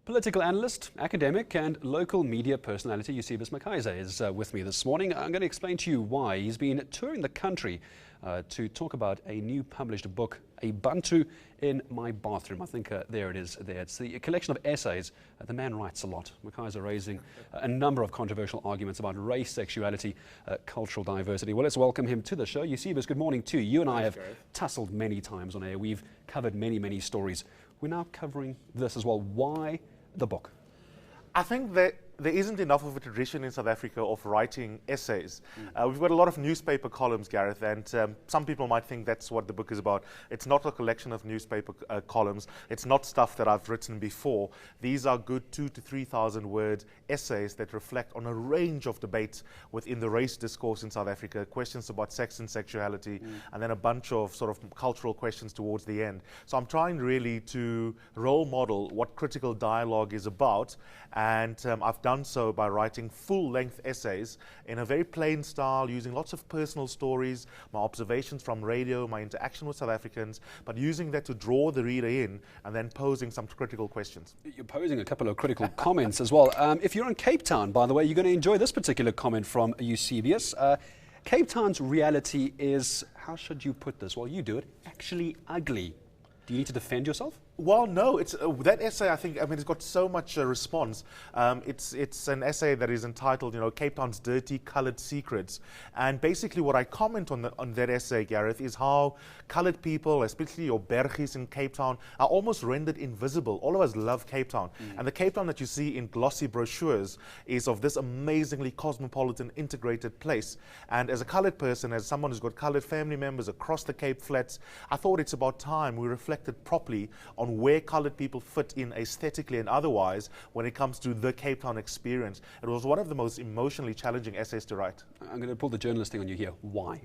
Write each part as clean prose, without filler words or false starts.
Political analyst, academic and local media personality Eusebius McKaiser is with me this morning. I'm going to explain to you why he's been touring the country to talk about a new published book, A Bantu in My Bathroom. I think there it is there. It's a collection of essays. The man writes a lot. McKaiser raising a number of controversial arguments about race, sexuality, cultural diversity. Well, let's welcome him to the show. Eusebius, good morning to you. You and I have tussled many times on air. We've covered many stories. We're now covering this as well. Why the book? I think that there isn't enough of a tradition in South Africa of writing essays. We've got a lot of newspaper columns, Gareth, and some people might think that's what the book is about. It's not a collection of newspaper columns. It's not stuff that I've written before. These are good 2,000 to 3,000 word essays that reflect on a range of debates within the race discourse in South Africa, questions about sex and sexuality, and then a bunch of sort of cultural questions towards the end. So I'm trying really to role model what critical dialogue is about, and I've done so by writing full-length essays in a very plain style, using lots of personal stories, my observations from radio, my interaction with South Africans, but using that to draw the reader in and then posing some critical questions. You're posing a couple of critical comments as well. If you're in Cape Town, by the way, you're going to enjoy this particular comment from Eusebius. Cape Town's reality is, how should you put this? Well, you do it, actually ugly. Do you need to defend yourself? Well, no, it's that essay, it's got so much response. It's an essay that is entitled, Cape Town's Dirty Coloured Secrets. And basically what I comment on that essay, Gareth, is how coloured people, especially your Bergies in Cape Town, are almost rendered invisible. All of us love Cape Town. And the Cape Town that you see in glossy brochures is of this amazingly cosmopolitan, integrated place. And as a coloured person, as someone who's got coloured family members across the Cape Flats, I thought it's about time we reflected properly on where coloured people fit in aesthetically and otherwise when it comes to the Cape Town experience. It was one of the most emotionally challenging essays to write. I'm going to pull the journalist thing on you here. Why?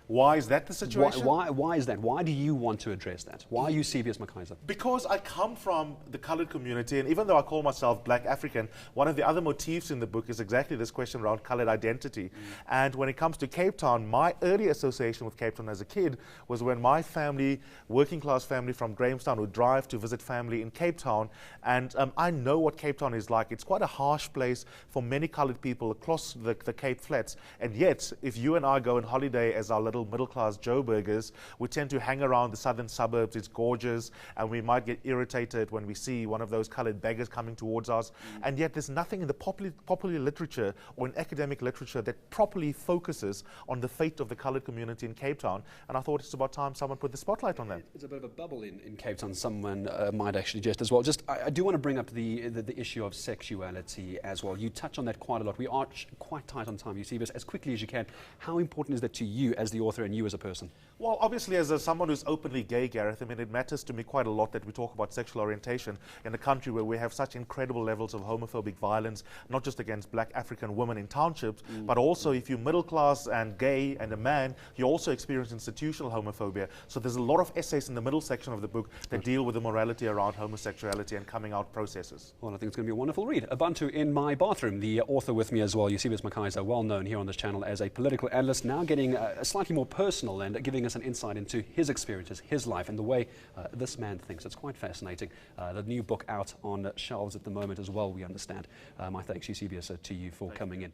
Why is that the situation? Why is that? Why do you want to address that? Why Eusebius McKaiser? Because I come from the coloured community, and even though I call myself Black African, one of the other motifs in the book is exactly this question around coloured identity. And when it comes to Cape Town, my early association with Cape Town as a kid was when my family, working class family from Grahamstown, would drive to visit family in Cape Town. And I know what Cape Town is like. It's quite a harsh place for many coloured people across the Cape Flats. And yet, if you and I go on holiday as our little middle-class Joburgers, we tend to hang around the southern suburbs. It's gorgeous, and we might get irritated when we see one of those coloured beggars coming towards us. And yet there's nothing in the popular literature or in academic literature that properly focuses on the fate of the coloured community in Cape Town. And I thought it's about time someone put the spotlight on that. It's a bit of a bubble in Cape Town, someone might actually just as well. I do want to bring up the issue of sexuality as well. You touch on that quite a lot. We are quite tight on time, Eusebius. As quickly as you can, how important is that to you as the author and you as a person? Well, obviously, as someone who's openly gay, Gareth, it matters to me quite a lot that we talk about sexual orientation in a country where we have such incredible levels of homophobic violence, not just against Black African women in townships, but also if you're middle class and gay and a man, you also experience institutional homophobia. So there's a lot of essays in the middle section of the book that deal with the morality around homosexuality and coming out processes. Well, I think it's going to be a wonderful read. A Bantu in My Bathroom. The author with me as well, Eusebius McKaiser, well known here on this channel as a political analyst, now getting a slightly more personal and giving us an insight into his experiences, his life, and the way this man thinks. It's quite fascinating. The new book out on shelves at the moment as well, we understand. My thanks, Eusebius, to you for coming in.